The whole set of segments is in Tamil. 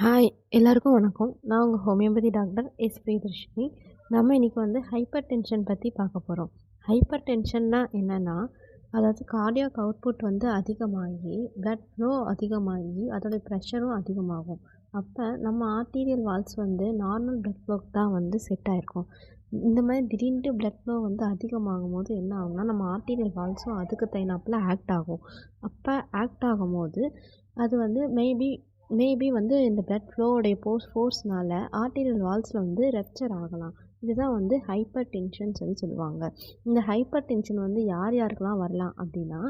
ஹாய் எல்லாருக்கும் வணக்கம். நான் உங்கள் ஹோமியோபதி டாக்டர் பிரியதர்ஷினி. நம்ம இன்றைக்கி ஹைப்பர் டென்ஷன் பற்றி பார்க்க போகிறோம். ஹைப்பர் டென்ஷன்னா என்னென்னா, அதாவது கார்டியாக் அவுட்புட் அதிகமாகி பிளட் ஃப்ளோ அதிகமாகி அதோடைய ப்ரெஷரும் அதிகமாகும். அப்போ நம்ம ஆர்டீரியல் வால்ஸ் நார்மல் பிளட் ஃப்ளோக்கு தான் செட் ஆகிருக்கும். இந்த மாதிரி திடீர்னு பிளட் ஃப்ளோ அதிகமாகும் போது என்ன ஆகும்னா, நம்ம ஆர்டீரியல் வால்ஸும் அதுக்கு தகுந்தாப்புல ஆக்ட் ஆகும். அப்போ ஆக்ட் ஆகும்போது அது மேபி இந்த பிளட் ஃப்ளோவுடைய ஃபோர்ஸ்னால ஆர்டீரியல் வால்ஸில் ரப்ச்சர் ஆகலாம். இதுதான் ஹைப்பர் டென்ஷன் சொல்லுவாங்க. இந்த ஹைப்பர் டென்ஷன் யார் யாருக்கெல்லாம் வரலாம் அப்படின்னா,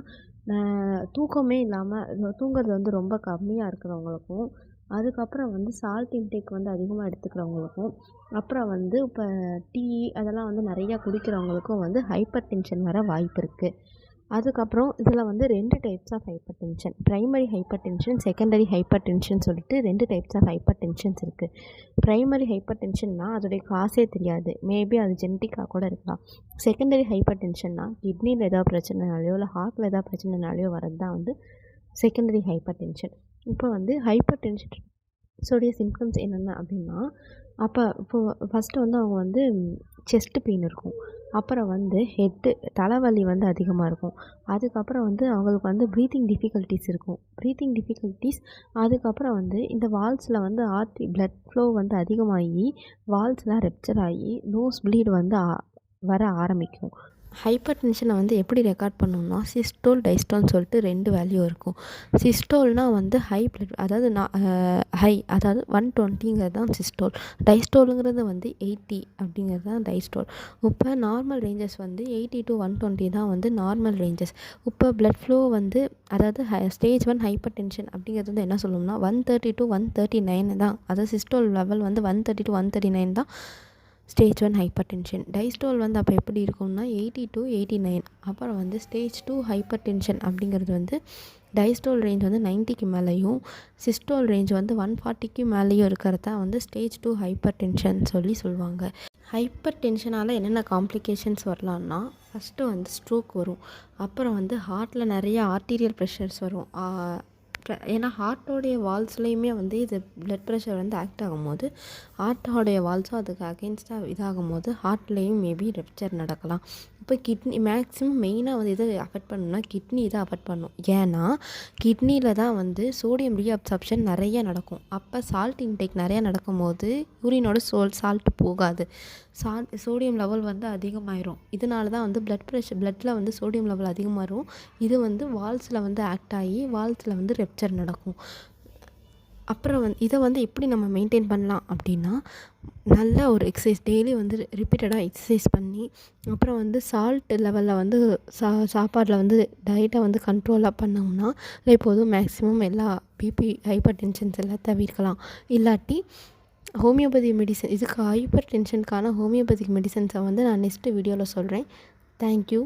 தூக்கமே இல்லாமல் தூங்குறது ரொம்ப கம்மியாக இருக்கிறவங்களுக்கும், அதுக்கப்புறம் சால்ட் இன்டேக் அதிகமாக எடுத்துக்கிறவங்களுக்கும், அப்புறம் இப்போ டீ அதெல்லாம் நிறையா குடிக்கிறவங்களுக்கும் ஹைப்பர் டென்ஷன் வர வாய்ப்பு இருக்குது. அதுக்கப்புறம் இதில் 2 types of hypertension. Primary hypertension, secondary hypertension சொல்லிட்டு 2 டைப்ஸ் ஆஃப் ஹைப்பர் டென்ஷன்ஸ் இருக்குது. ப்ரைமரி ஹைப்பர் டென்ஷன்னா அதோடைய காசே தெரியாது, மேபி அது ஜெனட்டிக்காக கூட இருக்கலாம். செகண்டரி ஹைப்பர் டென்ஷன்னா கிட்னியில் ஏதாவது பிரச்சனைனாலையோ இல்லை ஹார்ட்டில் ஏதாவது பிரச்சனைனாலையோ வரது தான் செகண்டரி ஹைப்பர் டென்ஷன். இப்போ ஹைப்பர் டென்ஷனுடைய சிம்டம்ஸ் என்னென்ன அப்படின்னா, ஃபஸ்ட்டு அவங்க செஸ்ட் பெயின் இருக்கும். அப்புறம் தலைவலி அதிகமாக இருக்கும். அதுக்கப்புறம் அவங்களுக்கு ப்ரீத்திங் டிஃபிகல்ட்டிஸ் அதுக்கப்புறம் இந்த வால்ஸில் பிளட் ஃப்ளோ அதிகமாகி வால்ஸ்லாம் ரப்ச்சர் ஆகி நோஸ் ப்ளீட் வர ஆரம்பிக்கும். ஹைப்பர் டென்ஷனை எப்படி ரெக்கார்ட் பண்ணோம்னா, சிஸ்டோல் டைஸ்டோல்னு சொல்லிட்டு 2 வேல்யூ இருக்கும். சிஸ்டோல்னால் ஹை பிளட், அதாவது ஹை, அதாவது 120ங்கிறது தான் சிஸ்டோல். டைஸ்டோலுங்கிறது 80 அப்படிங்கிறது தான் டைஸ்டோல். இப்போ நார்மல் ரேஞ்சஸ் 80 to 120 தான் நார்மல் ரேஞ்சஸ். இப்போ பிளட் ஃப்ளோ அதாவது ஸ்டேஜ் 1 ஹைப்பர் டென்ஷன் அப்படிங்கிறது என்ன சொல்லணும்னா 130 to 139 தான். அதாவது சிஸ்டோல் லெவல் 130 to 139 தான் ஸ்டேஜ் 1 ஹைப்பர் டென்ஷன். டைஸ்டோல் அப்போ எப்படி இருக்கும்னா 80 to 89. அப்புறம் ஸ்டேஜ் 2 ஹைப்பர் டென்ஷன் அப்படிங்கிறது டைஸ்டோல் ரேஞ்ச் 90க்கு மேலேயும் சிஸ்டோல் ரேஞ்ச் 140க்கு மேலேயும் இருக்கிறது தான் ஸ்டேஜ் 2 ஹைப்பர் டென்ஷன் சொல்லுவாங்க. ஹைப்பர் டென்ஷனால் என்னென்ன காம்ப்ளிகேஷன்ஸ் வரலான்னா, ஃபஸ்ட்டு ஸ்ட்ரோக் வரும். அப்புறம் ஹார்ட்டில் நிறைய ஆர்டீரியல் ப்ரெஷர்ஸ் வரும். ஏன்னா ஹார்ட்டோடைய வால்ஸ்லேயுமே இது பிளட் ப்ரெஷர் ஆக்ட் ஆகும்போது ஹார்ட்டோடைய வால்ஸும் அதுக்கு அகெயின்ஸ்டாக இதாகும் போது ஹார்ட்லேயும் மேபி ரப்ச்சர் நடக்கலாம். இப்போ கிட்னி மேக்ஸிமம் மெயினாக எதை அஃபெக்ட் பண்ணணும்னா கிட்னி இதை அஃபெக்ட் பண்ணும். ஏன்னா கிட்னியில் தான் சோடியம் ரீஅப்சார்ப்ஷன் நிறைய நடக்கும். அப்போ சால்ட் இன்டேக் நிறையா நடக்கும்போது யூரினோட சால்ட் போகாது, சோடியம் லெவல் அதிகமாயிரும். இதனால தான் பிளட்டில் சோடியம் லெவல் அதிகமாகும். இது வால்ஸில் ஆக்ட் ஆகி வால்ஸில் ரப்ச்சர் நடக்கும். அப்புறம் இதை எப்படி நம்ம மெயின்டைன் பண்ணலாம் அப்படின்னா, நல்ல ஒரு எக்ஸசைஸ் டெய்லி ரிப்பீட்டடாக எக்ஸசைஸ் பண்ணி, அப்புறம் சால்ட் லெவலில் சாப்பாடில் டயட்டை கண்ட்ரோலாக பண்ணோம்னா இப்போதும் மேக்ஸிமம் எல்லா பிபி ஹைப்பர் டென்ஷன்ஸ் எல்லாம் தவிர்க்கலாம். இல்லாட்டி ஹோமியோபதி மெடிசன், இதுக்கு ஹைப்பர் டென்ஷனுக்கான ஹோமியோபதிக் மெடிசன்ஸை நான் நெக்ஸ்ட்டு வீடியோவில் சொல்கிறேன். தேங்க்யூ.